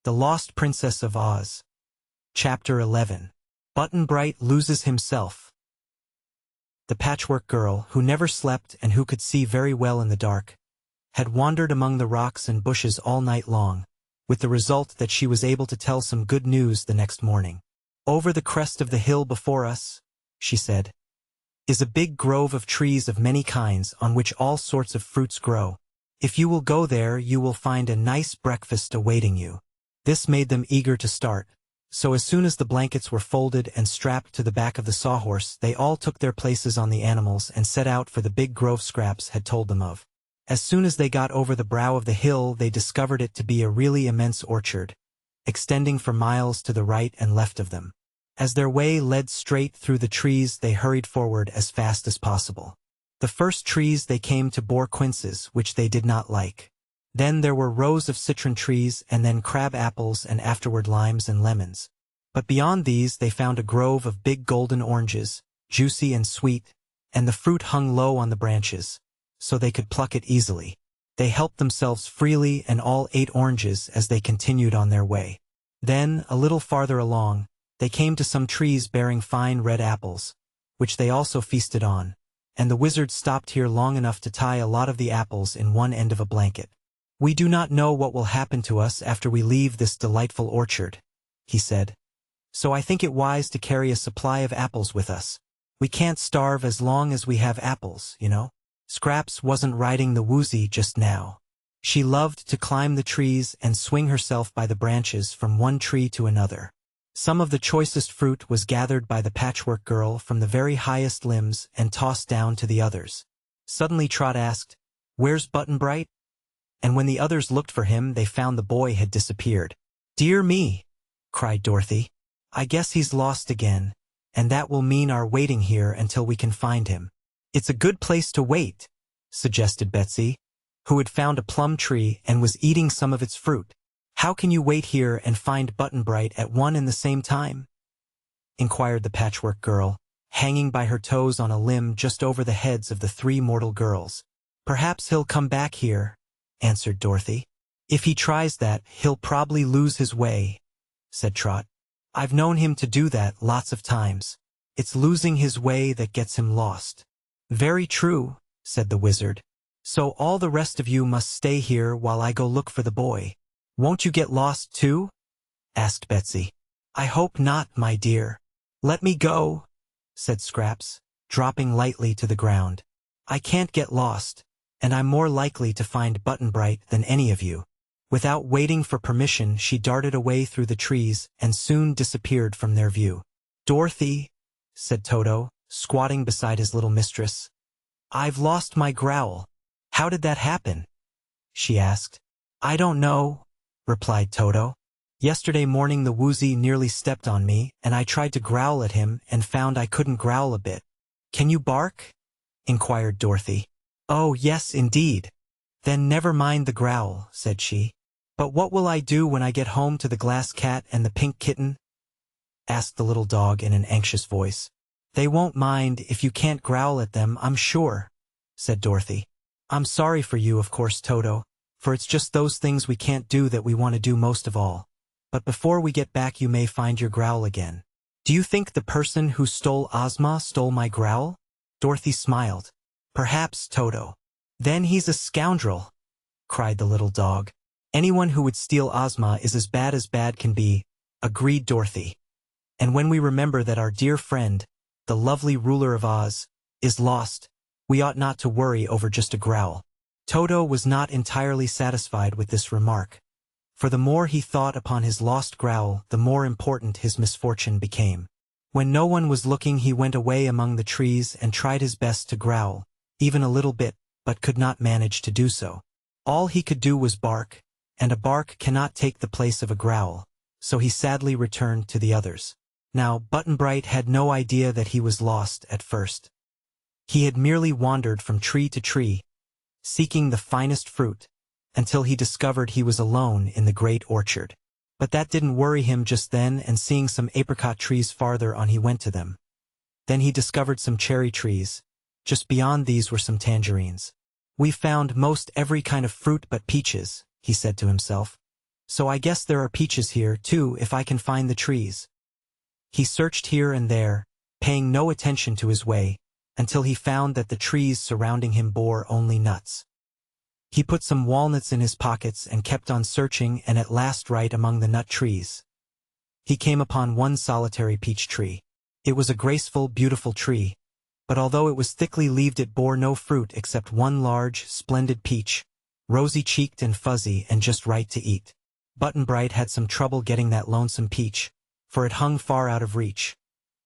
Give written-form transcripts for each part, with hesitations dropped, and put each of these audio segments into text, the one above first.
The Lost Princess of Oz. Chapter 11. Button-Bright loses himself. The Patchwork Girl, who never slept and who could see very well in the dark, had wandered among the rocks and bushes all night long, with the result that she was able to tell some good news the next morning. "Over the crest of the hill before us," she said, "is a big grove of trees of many kinds on which all sorts of fruits grow. If you will go there, you will find a nice breakfast awaiting you." This made them eager to start, so as soon as the blankets were folded and strapped to the back of the sawhorse, they all took their places on the animals and set out for the big grove Scraps had told them of. As soon as they got over the brow of the hill, they discovered it to be a really immense orchard, extending for miles to the right and left of them. As their way led straight through the trees, they hurried forward as fast as possible. The first trees they came to bore quinces, which they did not like. Then there were rows of citron trees, and then crab apples, and afterward limes and lemons. But beyond these they found a grove of big golden oranges, juicy and sweet, and the fruit hung low on the branches, so they could pluck it easily. They helped themselves freely and all ate oranges as they continued on their way. Then, a little farther along, they came to some trees bearing fine red apples, which they also feasted on, and the wizard stopped here long enough to tie a lot of the apples in one end of a blanket. "We do not know what will happen to us after we leave this delightful orchard," he said, "so I think it wise to carry a supply of apples with us. We can't starve as long as we have apples, you know." Scraps wasn't riding the woozy just now. She loved to climb the trees and swing herself by the branches from one tree to another. Some of the choicest fruit was gathered by the Patchwork Girl from the very highest limbs and tossed down to the others. Suddenly Trot asked, "Where's Button-Bright?" And when the others looked for him, they found the boy had disappeared. "Dear me!" cried Dorothy. "I guess he's lost again, and that will mean our waiting here until we can find him." "It's a good place to wait," suggested Betsy, who had found a plum tree and was eating some of its fruit. "How can you wait here and find Button-Bright at one and the same time?" inquired the Patchwork Girl, hanging by her toes on a limb just over the heads of the three mortal girls. "Perhaps he'll come back here," answered Dorothy. "If he tries that, he'll probably lose his way," said Trot. "I've known him to do that lots of times. It's losing his way that gets him lost." "Very true," said the wizard. "So all the rest of you must stay here while I go look for the boy." "Won't you get lost too?" asked Betsy. "I hope not, my dear." "Let me go," said Scraps, dropping lightly to the ground. "I can't get lost, and I'm more likely to find Button-Bright than any of you." Without waiting for permission, she darted away through the trees and soon disappeared from their view. "Dorothy," said Toto, squatting beside his little mistress, "I've lost my growl." "How did that happen?" she asked. "I don't know," replied Toto. "Yesterday morning the woozy nearly stepped on me, and I tried to growl at him and found I couldn't growl a bit." "Can you bark?" inquired Dorothy. "Oh, yes, indeed." "Then never mind the growl," said she. "But what will I do when I get home to the glass cat and the pink kitten?" asked the little dog in an anxious voice. "They won't mind if you can't growl at them, I'm sure," said Dorothy. "I'm sorry for you, of course, Toto, for it's just those things we can't do that we want to do most of all. But before we get back you may find your growl again." "Do you think the person who stole Ozma stole my growl?" Dorothy smiled. "Perhaps, Toto." "Then he's a scoundrel," cried the little dog. "Anyone who would steal Ozma is as bad can be," agreed Dorothy. "And when we remember that our dear friend, the lovely ruler of Oz, is lost, we ought not to worry over just a growl." Toto was not entirely satisfied with this remark, for the more he thought upon his lost growl, the more important his misfortune became. When no one was looking, he went away among the trees and tried his best to growl, even a little bit, but could not manage to do so. All he could do was bark, and a bark cannot take the place of a growl, so he sadly returned to the others. Now, Button-Bright had no idea that he was lost at first. He had merely wandered from tree to tree, seeking the finest fruit, until he discovered he was alone in the great orchard. But that didn't worry him just then, and seeing some apricot trees farther on he went to them. Then he discovered some cherry trees. Just beyond these were some tangerines. "We found most every kind of fruit but peaches," he said to himself. So I guess there are peaches here, too, if I can find the trees. He searched here and there, paying no attention to his way, until he found that the trees surrounding him bore only nuts. He put some walnuts in his pockets and kept on searching, and at last right among the nut trees he came upon one solitary peach tree. It was a graceful, beautiful tree, but although it was thickly leaved it bore no fruit except one large, splendid peach, rosy-cheeked and fuzzy and just right to eat. Button-Bright had some trouble getting that lonesome peach, for it hung far out of reach.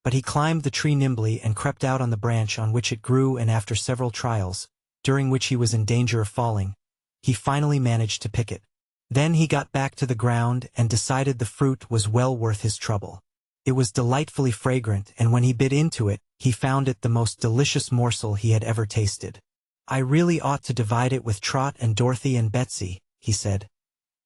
But he climbed the tree nimbly and crept out on the branch on which it grew, and after several trials, during which he was in danger of falling, he finally managed to pick it. Then he got back to the ground and decided the fruit was well worth his trouble. It was delightfully fragrant, and when he bit into it, he found it the most delicious morsel he had ever tasted. I really ought to divide it with Trot and Dorothy and Betsy, he said.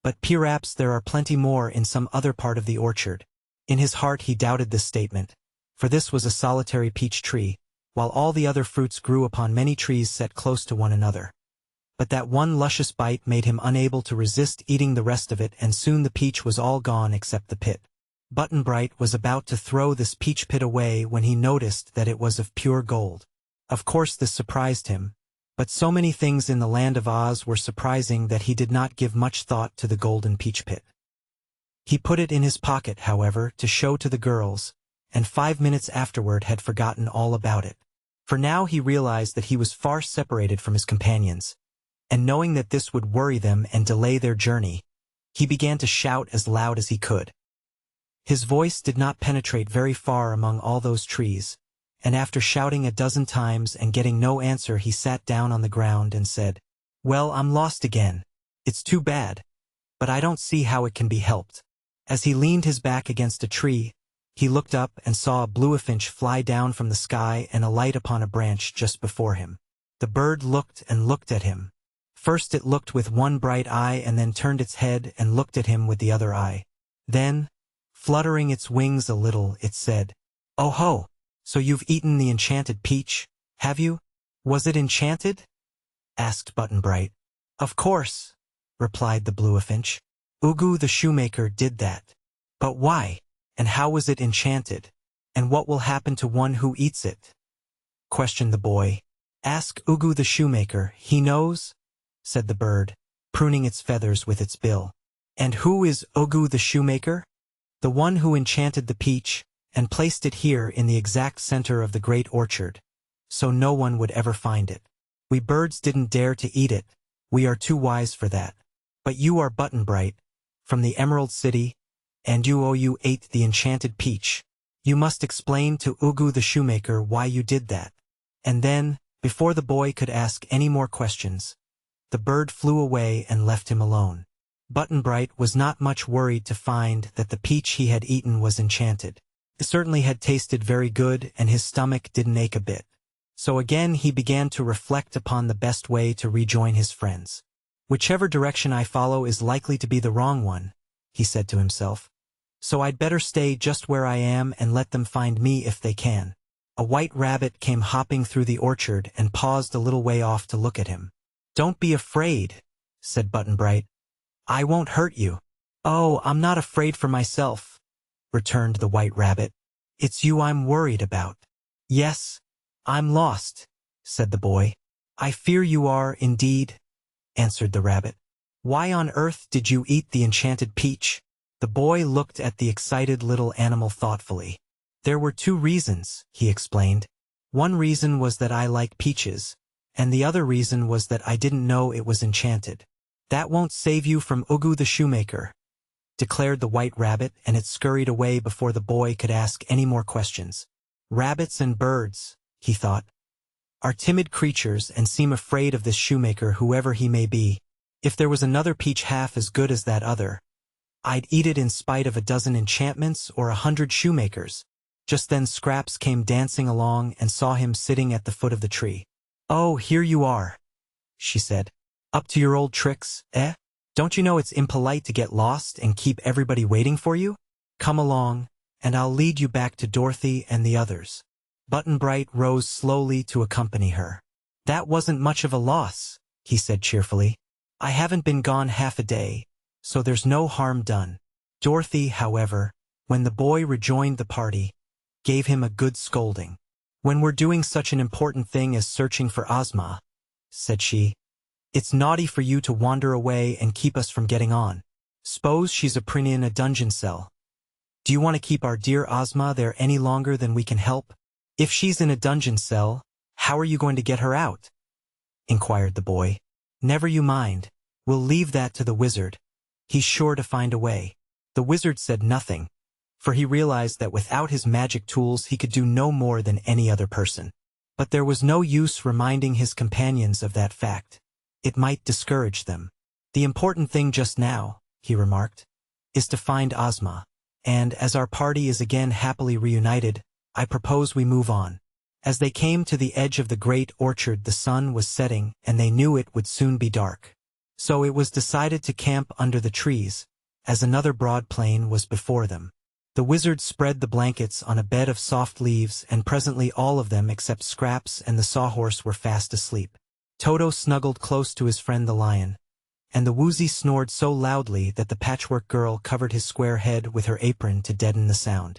But perhaps there are plenty more in some other part of the orchard. In his heart he doubted this statement, for this was a solitary peach tree, while all the other fruits grew upon many trees set close to one another. But that one luscious bite made him unable to resist eating the rest of it, and soon the peach was all gone except the pit. Button-Bright was about to throw this peach pit away when he noticed that it was of pure gold. Of course this surprised him, but so many things in the land of Oz were surprising that he did not give much thought to the golden peach pit. He put it in his pocket, however, to show to the girls, and 5 minutes afterward had forgotten all about it. For now he realized that he was far separated from his companions, and knowing that this would worry them and delay their journey, he began to shout as loud as he could. His voice did not penetrate very far among all those trees, and after shouting a dozen times and getting no answer, he sat down on the ground and said, "Well, I'm lost again. It's too bad, but I don't see how it can be helped." As he leaned his back against a tree, he looked up and saw a bluefinch fly down from the sky and alight upon a branch just before him. The bird looked and looked at him. First it looked with one bright eye and then turned its head and looked at him with the other eye. Then, fluttering its wings a little, it said, "Oh ho! So you've eaten the enchanted peach, have you? Was it enchanted?" asked Button-Bright. "Of course," replied the bluefinch. "Ugu the shoemaker did that." "But why? And how was it enchanted? And what will happen to one who eats it?" questioned the boy. "Ask Ugu the shoemaker, he knows," said the bird, pruning its feathers with its bill. "And who is Ugu the shoemaker?" "The one who enchanted the peach, and placed it here in the exact center of the great orchard, so no one would ever find it. We birds didn't dare to eat it, we are too wise for that. But you are Button-Bright, from the Emerald City, and you ate the enchanted peach. You must explain to Ugu the shoemaker why you did that." And then, before the boy could ask any more questions, the bird flew away and left him alone. Button-Bright was not much worried to find that the peach he had eaten was enchanted. It certainly had tasted very good, and his stomach didn't ache a bit. So again he began to reflect upon the best way to rejoin his friends. "Whichever direction I follow is likely to be the wrong one," he said to himself. "So I'd better stay just where I am and let them find me if they can." A white rabbit came hopping through the orchard and paused a little way off to look at him. "Don't be afraid," said Button-Bright. "I won't hurt you." "Oh, I'm not afraid for myself," returned the white rabbit. "It's you I'm worried about." "Yes, I'm lost," said the boy. "I fear you are, indeed," answered the rabbit. "Why on earth did you eat the enchanted peach?" The boy looked at the excited little animal thoughtfully. "There were 2 reasons," he explained. "One reason was that I like peaches, and the other reason was that I didn't know it was enchanted." "That won't save you from Ugu the shoemaker," declared the white rabbit, and it scurried away before the boy could ask any more questions. Rabbits and birds, he thought, are timid creatures and seem afraid of this shoemaker, whoever he may be. If there was another peach half as good as that other, I'd eat it in spite of a dozen enchantments or 100 shoemakers. Just then Scraps came dancing along and saw him sitting at the foot of the tree. "Oh, here you are," she said. "Up to your old tricks, eh? Don't you know it's impolite to get lost and keep everybody waiting for you? Come along, and I'll lead you back to Dorothy and the others." Button-Bright rose slowly to accompany her. "That wasn't much of a loss," he said cheerfully. "I haven't been gone half a day, so there's no harm done. Dorothy, however, when the boy rejoined the party, gave him a good scolding. "When we're doing such an important thing as searching for Ozma," said she, "it's naughty for you to wander away and keep us from getting on. S'pose she's a pretty in a dungeon cell. Do you want to keep our dear Ozma there any longer than we can help? If she's in a dungeon cell, how are you going to get her out?" inquired the boy. "Never you mind. We'll leave that to the wizard. He's sure to find a way." The wizard said nothing, for he realized that without his magic tools he could do no more than any other person. But there was no use reminding his companions of that fact. It might discourage them. "The important thing just now," he remarked, "is to find Ozma. And as our party is again happily reunited, I propose we move on." As they came to the edge of the great orchard, the sun was setting, and they knew it would soon be dark. So it was decided to camp under the trees, as another broad plain was before them. The wizard spread the blankets on a bed of soft leaves, and presently all of them except Scraps and the sawhorse were fast asleep. Toto snuggled close to his friend the lion, and the woozy snored so loudly that the patchwork girl covered his square head with her apron to deaden the sound.